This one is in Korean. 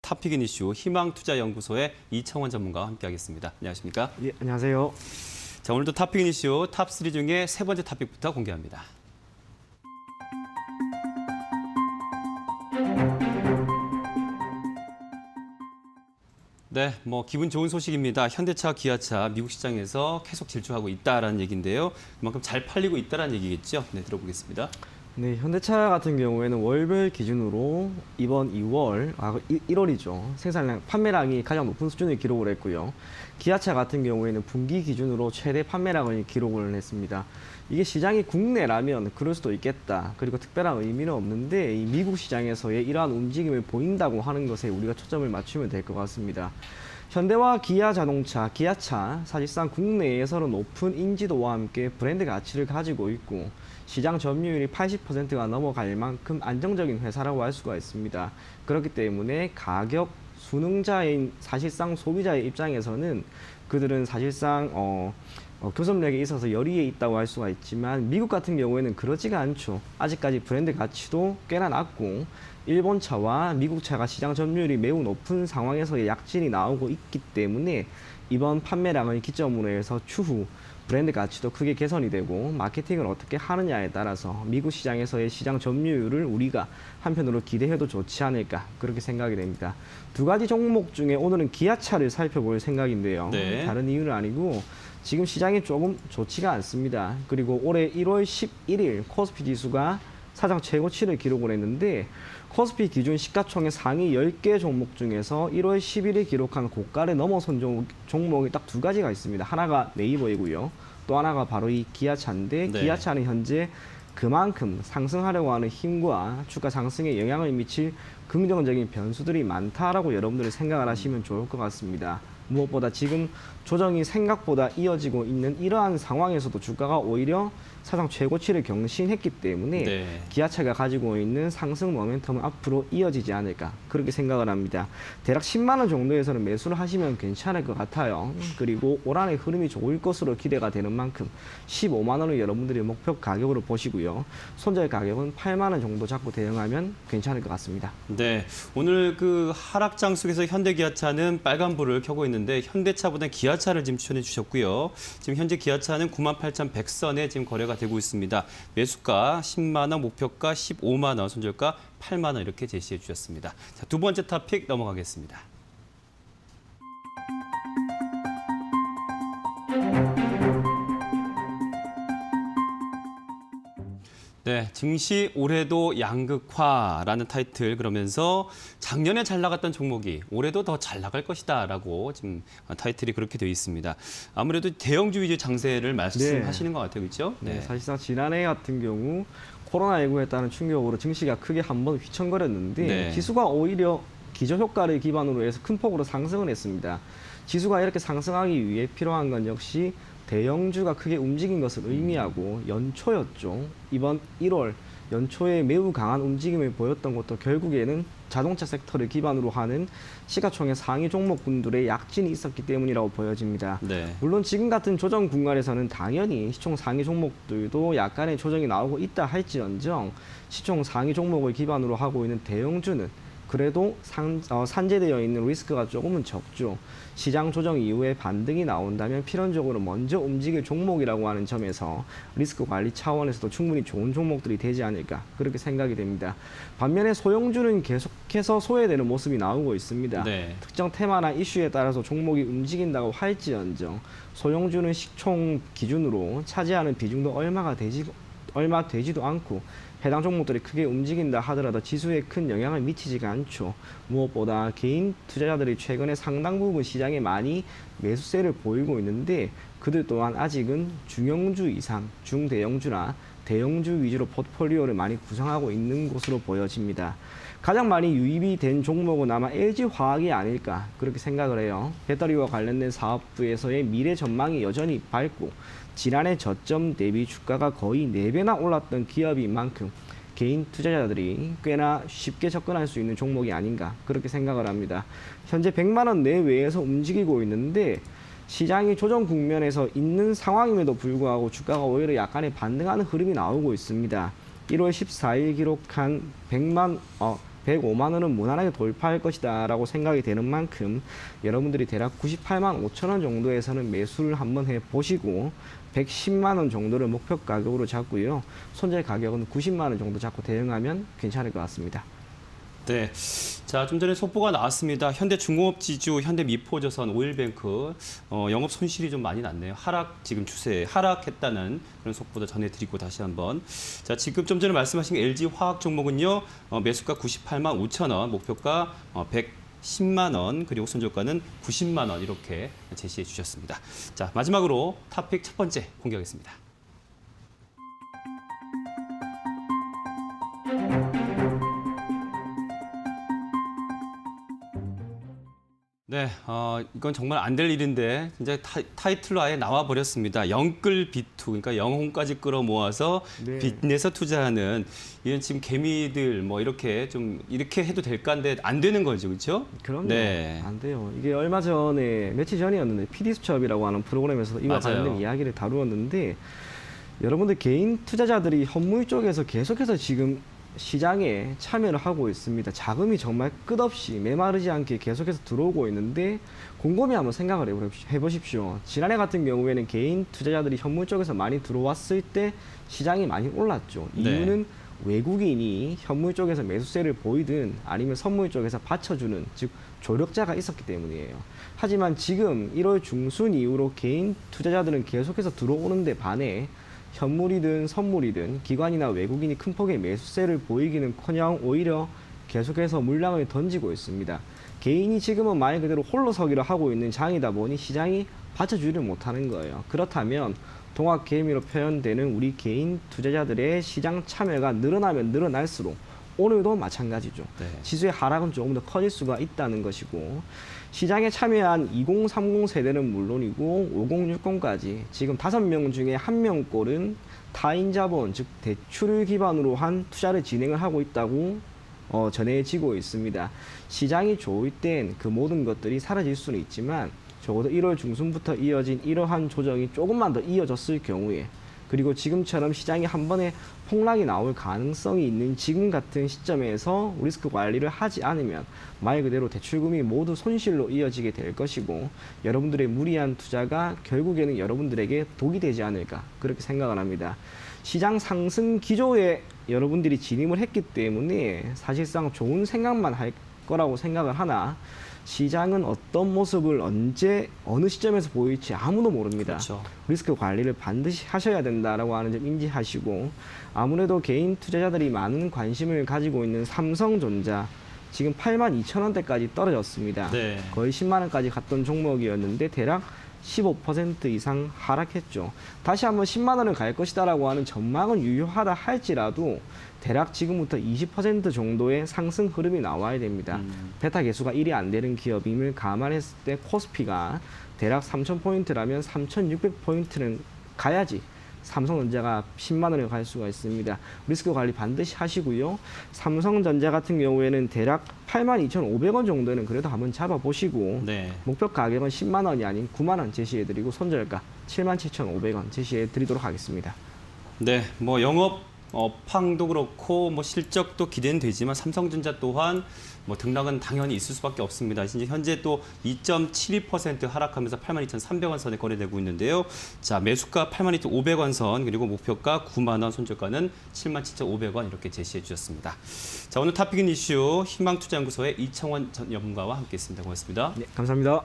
탑픽인 이슈 희망투자연구소의 이청원 전문가와 함께하겠습니다. 안녕하십니까? 예, 안녕하세요. 자, 오늘도 탑픽인 이슈 탑3 중에 세 번째 탑픽부터 공개합니다. 네, 기분 좋은 소식입니다. 현대차, 기아차 미국 시장에서 계속 질주하고 있다라는 얘기인데요. 그만큼 잘 팔리고 있다라는 얘기겠죠? 네, 들어보겠습니다. 네, 현대차 같은 경우에는 월별 기준으로 이번 1월이죠. 생산량, 판매량이 가장 높은 수준을 기록을 했고요. 기아차 같은 경우에는 분기 기준으로 최대 판매량을 기록을 했습니다. 이게 시장이 국내라면 그럴 수도 있겠다. 그리고 특별한 의미는 없는데 이 미국 시장에서의 이러한 움직임을 보인다고 하는 것에 우리가 초점을 맞추면 될 것 같습니다. 현대와 기아 자동차, 기아차 사실상 국내에서는 높은 인지도와 함께 브랜드 가치를 가지고 있고 시장 점유율이 80%가 넘어갈 만큼 안정적인 회사라고 할 수가 있습니다. 그렇기 때문에 가격 순응자인 사실상 소비자의 입장에서는 그들은 사실상 교섭력에 있어서 열의에 있다고 할 수가 있지만 미국 같은 경우에는 그러지가 않죠. 아직까지 브랜드 가치도 꽤나 낮고 일본 차와 미국 차가 시장 점유율이 매우 높은 상황에서의 약진이 나오고 있기 때문에 이번 판매량을 기점으로 해서 추후 브랜드 가치도 크게 개선이 되고 마케팅을 어떻게 하느냐에 따라서 미국 시장에서의 시장 점유율을 우리가 한편으로 기대해도 좋지 않을까 그렇게 생각이 됩니다. 두 가지 종목 중에 오늘은 기아차를 살펴볼 생각인데요. 네. 다른 이유는 아니고 지금 시장이 조금 좋지가 않습니다. 그리고 올해 1월 11일 코스피 지수가 사상 최고치를 기록을 했는데 코스피 기준 시가총액 상위 10개 종목 중에서 1월 10일에 기록한 고가를 넘어선 종목이 딱 두 가지가 있습니다. 하나가 네이버이고요. 또 하나가 바로 이 기아차인데 네. 기아차는 현재 그만큼 상승하려고 하는 힘과 주가 상승에 영향을 미칠 긍정적인 변수들이 많다라고 여러분들이 생각을 하시면 좋을 것 같습니다. 무엇보다 지금 조정이 생각보다 이어지고 있는 이러한 상황에서도 주가가 오히려 사상 최고치를 경신했기 때문에 네. 기아차가 가지고 있는 상승 모멘텀은 앞으로 이어지지 않을까 그렇게 생각을 합니다. 대략 10만 원 정도에서는 매수를 하시면 괜찮을 것 같아요. 그리고 올 한해 흐름이 좋을 것으로 기대가 되는 만큼 15만 원을 여러분들이 목표 가격으로 보시고요. 손절 가격은 8만 원 정도 잡고 대응하면 괜찮을 것 같습니다. 네, 오늘 그 하락장 속에서 현대기아차는 빨간불을 켜고 있는데 현대차보다 기아차를 지금 추천해 주셨고요. 지금 현재 기아차는 98,100선에 지금 거래가 되고 있습니다. 매수가 10만 원, 목표가 15만 원, 손절가 8만 원 이렇게 제시해 주셨습니다. 자, 두 번째 토픽 넘어가겠습니다. 네, 증시 올해도 양극화라는 타이틀 그러면서 작년에 잘 나갔던 종목이 올해도 더 잘 나갈 것이다라고 지금 타이틀이 그렇게 되어 있습니다. 아무래도 대형주 위주 장세를 말씀하시는 것 같아요, 그렇죠? 네, 사실상 지난해 같은 경우 코로나19에 따른 충격으로 증시가 크게 한번 휘청거렸는데 네. 지수가 오히려 기저효과를 기반으로 해서 큰 폭으로 상승을 했습니다. 지수가 이렇게 상승하기 위해 필요한 건 역시 대형주가 크게 움직인 것을 의미하고 연초였죠. 이번 1월 연초에 매우 강한 움직임을 보였던 것도 결국에는 자동차 섹터를 기반으로 하는 시가총액 상위 종목군들의 약진이 있었기 때문이라고 보여집니다. 네. 물론 지금 같은 조정 구간에서는 당연히 시총 상위 종목들도 약간의 조정이 나오고 있다 할지언정 시총 상위 종목을 기반으로 하고 있는 대형주는 그래도 산재되어 있는 리스크가 조금은 적죠. 시장 조정 이후에 반등이 나온다면 필연적으로 먼저 움직일 종목이라고 하는 점에서 리스크 관리 차원에서도 충분히 좋은 종목들이 되지 않을까 그렇게 생각이 됩니다. 반면에 소형주는 계속해서 소외되는 모습이 나오고 있습니다. 네. 특정 테마나 이슈에 따라서 종목이 움직인다고 할지언정 소형주는 시총 기준으로 차지하는 비중도 얼마 되지도 않고 해당 종목들이 크게 움직인다 하더라도 지수에 큰 영향을 미치지가 않죠. 무엇보다 개인 투자자들이 최근에 상당 부분 시장에 많이 매수세를 보이고 있는데 그들 또한 아직은 중형주 이상, 중대형주나 대형주 위주로 포트폴리오를 많이 구성하고 있는 것으로 보여집니다. 가장 많이 유입이 된 종목은 아마 LG화학이 아닐까 그렇게 생각을 해요. 배터리와 관련된 사업부에서의 미래 전망이 여전히 밝고 지난해 저점 대비 주가가 거의 4배나 올랐던 기업인 만큼 개인 투자자들이 꽤나 쉽게 접근할 수 있는 종목이 아닌가 그렇게 생각을 합니다. 현재 100만 원 내외에서 움직이고 있는데 시장이 조정 국면에서 있는 상황임에도 불구하고 주가가 오히려 약간의 반등하는 흐름이 나오고 있습니다. 1월 14일 기록한 105만 원은 무난하게 돌파할 것이다라고 생각이 되는 만큼 여러분들이 대략 98만 5천 원 정도에서는 매수를 한번 해보시고 110만 원 정도를 목표 가격으로 잡고요. 손절 가격은 90만 원 정도 잡고 대응하면 괜찮을 것 같습니다. 네. 자, 좀 전에 속보가 나왔습니다. 현대중공업지주, 현대미포조선, 오일뱅크 영업 손실이 좀 많이 났네요. 지금 추세 하락했다는 그런 속보도 전해드리고 다시 한번. 자, 지금 좀 전에 말씀하신 LG화학 종목은요. 매수가 98만 5천 원, 목표가 110만 원, 그리고 손절가는 90만 원 이렇게 제시해 주셨습니다. 자, 마지막으로 탑픽 첫 번째 공개하겠습니다. 네, 이건 정말 안 될 일인데 이제 타이틀로 아예 나와 버렸습니다. 영끌 비투, 그러니까 영혼까지 끌어모아서 네. 빚내서 투자하는 이런 지금 개미들 뭐 이렇게 해도 될까인데 안 되는 거죠, 그렇죠? 그럼요. 네. 안 돼요. 이게 얼마 전에 며칠 전이었는데 PD수첩이라고 하는 프로그램에서 이와 맞아요. 관련된 이야기를 다루었는데 여러분들 개인 투자자들이 현물 쪽에서 계속해서 지금 시장에 참여를 하고 있습니다. 자금이 정말 끝없이 메마르지 않게 계속해서 들어오고 있는데 곰곰이 한번 생각을 해보십시오. 지난해 같은 경우에는 개인 투자자들이 현물 쪽에서 많이 들어왔을 때 시장이 많이 올랐죠. 네. 이유는 외국인이 현물 쪽에서 매수세를 보이든 아니면 선물 쪽에서 받쳐주는 즉 조력자가 있었기 때문이에요. 하지만 지금 1월 중순 이후로 개인 투자자들은 계속해서 들어오는데 반해 현물이든 선물이든 기관이나 외국인이 큰 폭의 매수세를 보이기는커녕 오히려 계속해서 물량을 던지고 있습니다. 개인이 지금은 말 그대로 홀로서기를 하고 있는 장이다 보니 시장이 받쳐주지를 못하는 거예요. 그렇다면 동학개미로 표현되는 우리 개인 투자자들의 시장 참여가 늘어나면 늘어날수록 오늘도 마찬가지죠. 네. 지수의 하락은 조금 더 커질 수가 있다는 것이고 시장에 참여한 2030 세대는 물론이고 5060까지 지금 5명 중에 1명꼴은 타인 자본 즉 대출을 기반으로 한 투자를 진행을 하고 있다고 전해지고 있습니다. 시장이 좋을 땐 그 모든 것들이 사라질 수는 있지만 적어도 1월 중순부터 이어진 이러한 조정이 조금만 더 이어졌을 경우에 그리고 지금처럼 시장이 한 번에 폭락이 나올 가능성이 있는 지금 같은 시점에서 리스크 관리를 하지 않으면 말 그대로 대출금이 모두 손실로 이어지게 될 것이고 여러분들의 무리한 투자가 결국에는 여러분들에게 독이 되지 않을까 그렇게 생각을 합니다. 시장 상승 기조에 여러분들이 진입을 했기 때문에 사실상 좋은 생각만 할 거라고 생각을 하나 시장은 어떤 모습을 언제 어느 시점에서 보일지 아무도 모릅니다. 그렇죠. 리스크 관리를 반드시 하셔야 된다라고 하는 점 인지하시고 아무래도 개인 투자자들이 많은 관심을 가지고 있는 삼성전자 지금 82,000원대까지 떨어졌습니다. 네. 거의 10만 원까지 갔던 종목이었는데 대략 15% 이상 하락했죠. 다시 한번 10만 원을 갈 것이다라고 하는 전망은 유효하다 할지라도 대략 지금부터 20% 정도의 상승 흐름이 나와야 됩니다. 베타 개수가 1이 안 되는 기업임을 감안했을 때 코스피가 대략 3,000포인트라면 3,600포인트는 가야지 삼성전자가 10만 원을 갈 수가 있습니다. 리스크 관리 반드시 하시고요. 삼성전자 같은 경우에는 대략 82,500원 정도는 그래도 한번 잡아보시고 네. 목표 가격은 10만 원이 아닌 9만 원 제시해드리고 손절가 77,500원 제시해드리도록 하겠습니다. 네, 뭐 영업 업황도 그렇고 뭐 실적도 기대는 되지만 삼성전자 또한 뭐 등락은 당연히 있을 수밖에 없습니다. 이제 현재 또 2.72% 하락하면서 82,300원 선에 거래되고 있는데요. 자, 매수가 82,500원 선 그리고 목표가 9만 원, 손절가는 77,500원 이렇게 제시해 주셨습니다. 자, 오늘 탑픽인 이슈 희망투자연구소의 이청원 전 연구가와 함께했습니다. 고맙습니다. 네, 감사합니다.